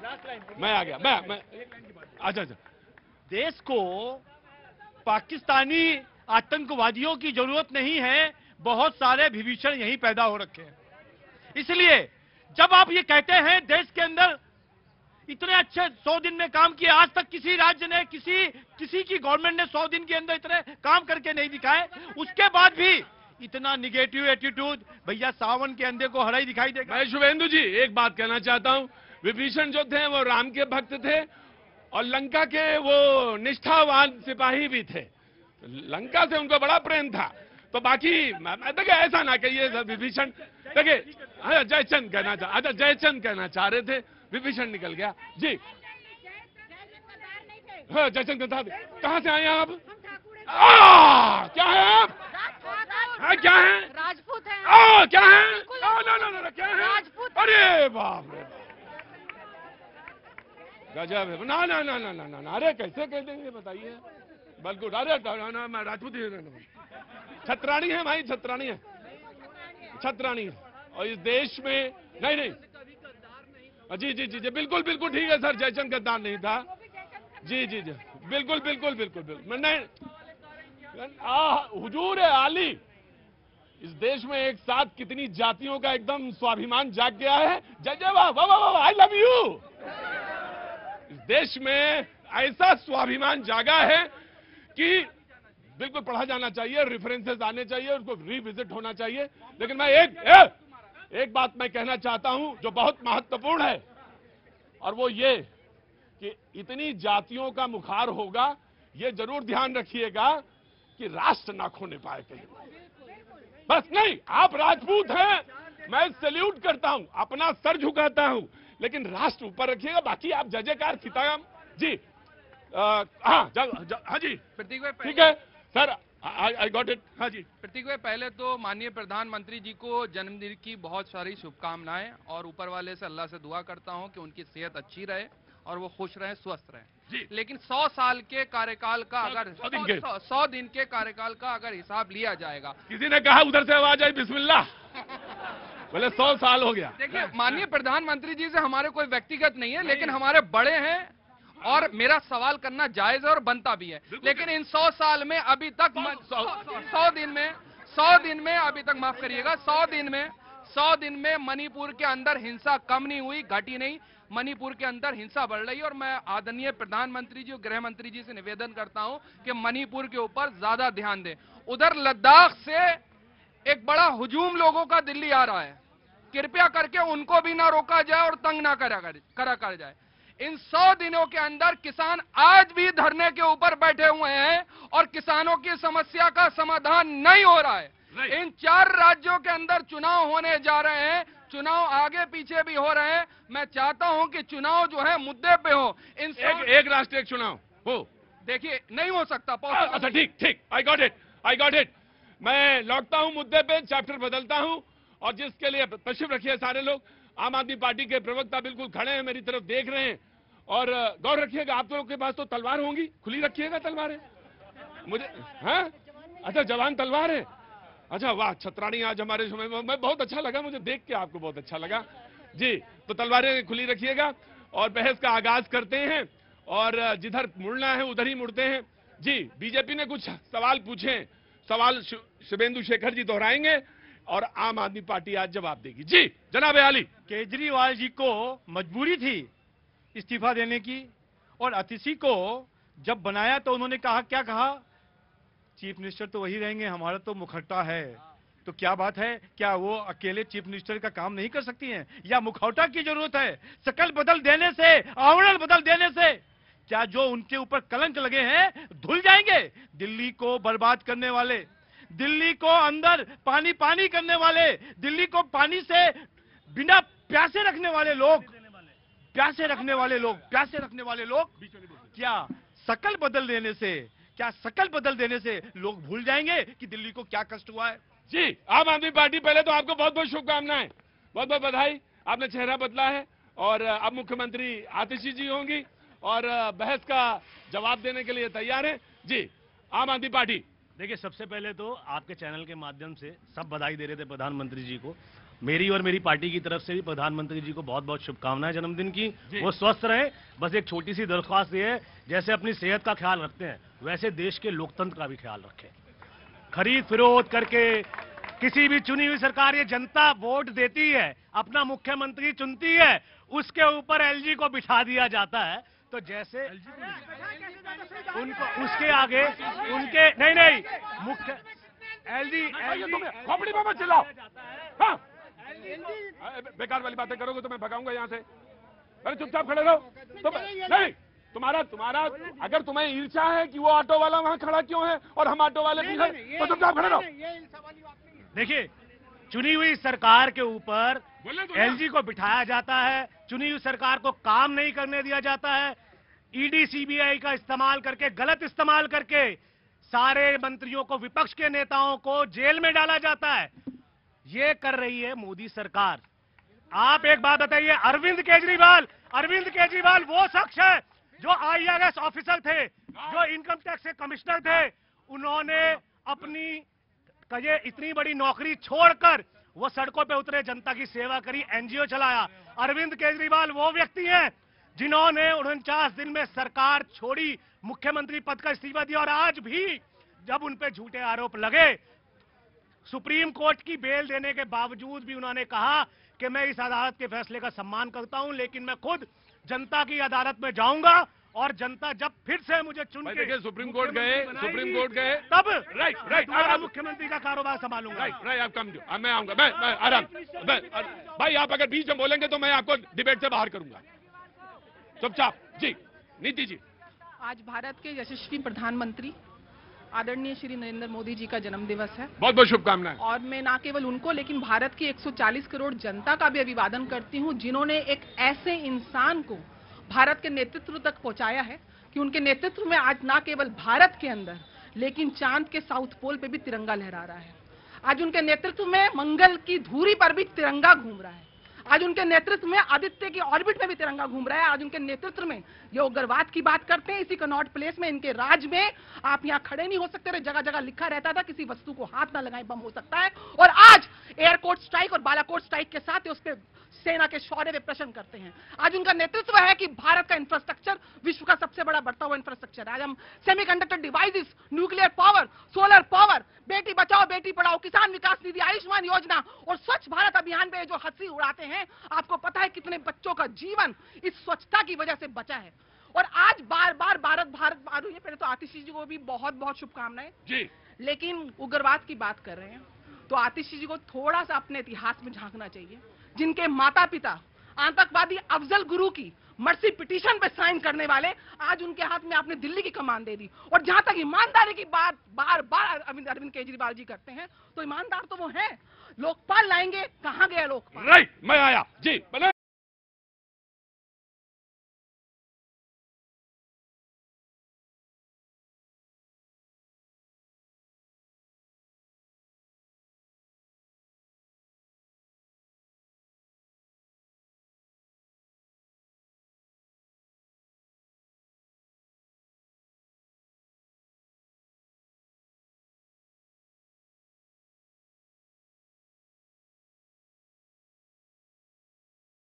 मैं आ गया, मैं अच्छा, देश को पाकिस्तानी आतंकवादियों की जरूरत नहीं है, बहुत सारे विभीषण यहीं पैदा हो रखे हैं। इसलिए जब आप ये कहते हैं देश के अंदर इतने अच्छे 100 दिन में काम किए, आज तक किसी राज्य ने किसी की गवर्नमेंट ने 100 दिन के अंदर इतने काम करके नहीं दिखाए, उसके बाद भी इतना निगेटिव एटीट्यूड, भैया सावन के अंधे को हरा ही दिखाई देगा। मैं शुभेंदु जी एक बात कहना चाहता हूं, विभीषण जो थे वो राम के भक्त थे और लंका के वो निष्ठावान सिपाही भी थे, लंका से उनको बड़ा प्रेम था। तो बाकी देखिए ऐसा ना कहिए विभीषण, देखिए जयचंद कहना चाह रहे थे, विभीषण निकल गया जी। हाँ जयचंद कहाँ से आए आप? क्या है आप? हाँ क्या है? राजपूत हैं। क्या है? ना क्या है? अरे बाप रे गजब है। ना अरे कैसे कह देंगे बताइए, बिल्कुल। अरे मैं राजपूत छत्राणी है भाई, छत्राणी है। और इस देश में नहीं जी बिल्कुल ठीक है सर, जयचंद गद्दार नहीं था जी बिल्कुल मैं नहीं। हुजूर आली, इस देश में एक साथ कितनी जातियों का एकदम स्वाभिमान जाग गया है। जय वाह आई लव यू। इस देश में ऐसा स्वाभिमान जागा है कि बिल्कुल पढ़ा जाना चाहिए, रेफरेंसेस आने चाहिए, उसको रिविजिट होना चाहिए। लेकिन मैं एक बात मैं कहना चाहता हूं जो बहुत महत्वपूर्ण है, और वो ये कि इतनी जातियों का मुखार होगा, ये जरूर ध्यान रखिएगा कि राष्ट्र ना खोने पाए कहीं। बस नहीं, आप राजपूत हैं, मैं सैल्यूट करता हूं, अपना सर झुकाता हूं, लेकिन राष्ट्र ऊपर रखिएगा। बाकी आप जय जयकार सीताराम जी। हाँ जी प्रतीक भाई, ठीक है सर, आई गॉट इट। हाँ जी प्रतीक भाई, पहले तो माननीय प्रधानमंत्री जी को जन्मदिन की बहुत सारी शुभकामनाएं, और ऊपर वाले से अल्लाह से दुआ करता हूं कि उनकी सेहत अच्छी रहे और वो खुश रहे, स्वस्थ रहे जी। लेकिन 100 साल के कार्यकाल का अगर 100 दिन के कार्यकाल का अगर हिसाब लिया जाएगा, किसी ने कहा उधर से आवाज आई बिस्मिल्लाह, बोले 100 साल हो गया। देखिए माननीय प्रधानमंत्री जी से हमारे कोई व्यक्तिगत नहीं है, लेकिन हमारे बड़े हैं और मेरा सवाल करना जायज है और बनता भी है। लेकिन इन 100 साल में अभी तक 100 दिन में अभी तक, माफ करिएगा, 100 दिन में मणिपुर के अंदर हिंसा कम नहीं हुई, घटी नहीं, मणिपुर के अंदर हिंसा बढ़ रही है। और मैं आदरणीय प्रधानमंत्री जी और गृह मंत्री जी से निवेदन करता हूं कि मणिपुर के ऊपर ज्यादा ध्यान दें। उधर लद्दाख से एक बड़ा हुजूम लोगों का दिल्ली आ रहा है, कृपया करके उनको भी ना रोका जाए और तंग ना करा जाए। इन 100 दिनों के अंदर किसान आज भी धरने के ऊपर बैठे हुए हैं और किसानों की समस्या का समाधान नहीं हो रहा है। इन 4 राज्यों के अंदर चुनाव होने जा रहे हैं, चुनाव आगे पीछे भी हो रहे हैं। मैं चाहता हूं कि चुनाव जो है मुद्दे पे हो। एक राष्ट्र एक चुनाव हो, देखिए नहीं हो सकता। अच्छा ठीक, आई गॉट इट। मैं लौटता हूं मुद्दे पे, चैप्टर बदलता हूं, और जिसके लिए तशरीफ रखिए सारे लोग। आम आदमी पार्टी के प्रवक्ता बिल्कुल खड़े हैं, मेरी तरफ देख रहे हैं, और गौर रखिएगा आप लोगों के पास तो तलवार होंगी, खुली रखिएगा तलवारें मुझे। हाँ अच्छा, जवान तलवार है। अच्छा वाह, छत्राणी आज हमारे समय में बहुत अच्छा लगा, मुझे देख के आपको बहुत अच्छा लगा जी। तो तलवारें खुली रखिएगा और बहस का आगाज करते हैं, और जिधर मुड़ना है उधर ही मुड़ते हैं जी। बीजेपी ने कुछ सवाल पूछे, सवाल शुभेंदु शेखर जी दोहराएंगे और आम आदमी पार्टी आज जवाब देगी जी। जनाब आली, केजरीवाल जी को मजबूरी थी इस्तीफा देने की, और अतिशी को जब बनाया तो उन्होंने क्या कहा, चीफ मिनिस्टर तो वही रहेंगे, हमारा तो मुखौटा है। तो क्या बात है, क्या वो अकेले चीफ मिनिस्टर का काम नहीं कर सकती हैं, या मुखौटा की जरूरत है? शकल बदल देने से, आवरण बदल देने से क्या जो उनके ऊपर कलंक लगे हैं धुल जाएंगे? दिल्ली को बर्बाद करने वाले, दिल्ली को अंदर पानी करने वाले, दिल्ली को पानी से बिना प्यासे रखने वाले लोग, क्या शकल बदल देने से लोग भूल जाएंगे कि दिल्ली को क्या कष्ट हुआ है? जी आम आदमी पार्टी, पहले तो आपको बहुत बहुत शुभकामनाएं, बहुत बहुत बधाई, आपने चेहरा बदला है और अब मुख्यमंत्री आतिशी जी होंगी और बहस का जवाब देने के लिए तैयार हैं जी। आम आदमी पार्टी, देखिए सबसे पहले तो आपके चैनल के माध्यम से सब बधाई दे रहे थे प्रधानमंत्री जी को, मेरी और मेरी पार्टी की तरफ से भी प्रधानमंत्री जी को बहुत बहुत शुभकामनाएं जन्मदिन की। वो स्वस्थ रहे। बस एक छोटी सी दरख्वास्त ये है, जैसे अपनी सेहत का ख्याल रखते हैं वैसे देश के लोकतंत्र का भी ख्याल रखें। खरीद फिरोख्त करके किसी भी चुनी हुई सरकार, ये जनता वोट देती है, अपना मुख्यमंत्री चुनती है, उसके ऊपर एलजी को बिठा दिया जाता है। तो जैसे उनको उसके आगे उनके नहीं मुख्य एलजी खोपड़ी में मत चिल्लाओ। हाँ। बेकार वाली बातें करोगे तो मैं भगाऊंगा यहाँ से। अरे चुपचाप खड़े रहो। नहीं, तुम्हारा अगर तुम्हें ईर्ष्या है कि वो ऑटो वाला वहां खड़ा क्यों है और हम ऑटो वाले पीछे, तो चुपचाप खड़े रहो। देखिए, चुनी हुई सरकार के ऊपर एलजी को बिठाया जाता है, चुनी हुई सरकार को काम नहीं करने दिया जाता है, ईडी सीबीआई का इस्तेमाल करके, गलत इस्तेमाल करके सारे मंत्रियों को, विपक्ष के नेताओं को जेल में डाला जाता है। ये कर रही है मोदी सरकार। आप एक बात बताइए, अरविंद केजरीवाल वो शख्स है जो आईआरएस ऑफिसर थे, जो इनकम टैक्स के कमिश्नर थे, उन्होंने अपनी ये इतनी बड़ी नौकरी छोड़कर वो सड़कों पे उतरे, जनता की सेवा करी, एनजीओ चलाया। अरविंद केजरीवाल वो व्यक्ति हैं जिन्होंने 49 दिन में सरकार छोड़ी, मुख्यमंत्री पद का इस्तीफा दिया, और आज भी जब उन पे झूठे आरोप लगे, सुप्रीम कोर्ट की बेल देने के बावजूद भी उन्होंने कहा कि मैं इस अदालत के फैसले का सम्मान करता हूं, लेकिन मैं खुद जनता की अदालत में जाऊंगा और जनता जब फिर से मुझे चुन के सुप्रीम कोर्ट गए तब राइट मुख्यमंत्री का कारोबार संभालूंगा। राइट आप कम मैं आऊंगा, मैं आराम। भाई आप अगर बीच में बोलेंगे तो मैं आपको डिबेट से बाहर करूंगा। चुपचाप। जी नीति जी। आज भारत के यशस्वी प्रधानमंत्री आदरणीय श्री नरेंद्र मोदी जी का जन्म दिवस है। बहुत बहुत शुभकामनाएं। और मैं ना केवल उनको लेकिन भारत की 140 करोड़ जनता का भी अभिवादन करती हूं, जिन्होंने एक ऐसे इंसान को भारत के नेतृत्व तक पहुंचाया है कि उनके नेतृत्व में आज ना केवल भारत के अंदर लेकिन चांद के साउथ पोल पे भी तिरंगा लहरा रहा है। आज उनके नेतृत्व में मंगल की धुरी पर भी तिरंगा घूम रहा है। आज उनके नेतृत्व में आदित्य की ऑर्बिट में भी तिरंगा घूम रहा है। आज उनके नेतृत्व में ये उग्रवाद की बात करते हैं, इसी कनॉट प्लेस में, इनके राज में आप यहाँ खड़े नहीं हो सकते रहे, जगह जगह लिखा रहता था किसी वस्तु को हाथ ना लगाए बम हो सकता है। और आज एयरकोर्ट स्ट्राइक और बालाकोट स्ट्राइक के साथ उस पर सेना के शौर्य वे प्रश्न करते हैं। आज उनका नेतृत्व है कि भारत का इंफ्रास्ट्रक्चर विश्व का सबसे बड़ा बढ़ता हुआ इंफ्रास्ट्रक्चर। आज हम semiconductor devices, nuclear power, solar power, Beti Bachao Beti Padhao, किसान विकास निधि, आयुष्मान योजना और स्वच्छ भारत अभियान पे जो हंसी उड़ाते हैं, आपको पता है कितने बच्चों का जीवन इस स्वच्छता की वजह से बचा है। और आज बार बार भारत हुई है। पहले तो आतिशी जी को भी बहुत बहुत शुभकामनाएं जी। लेकिन उग्रवाद की बात कर रहे हैं तो आतिशी जी को थोड़ा सा अपने इतिहास में झांकना चाहिए, जिनके माता पिता आतंकवादी अफजल गुरु की मर्सी पिटीशन पे साइन करने वाले, आज उनके हाथ में आपने दिल्ली की कमान दे दी। और जहां तक ईमानदारी की बात बार बार अरविंद केजरीवाल जी करते हैं, तो ईमानदार तो वो हैं। लोकपाल लाएंगे, कहां गया लोकपाल? राइट, मैं आया जी।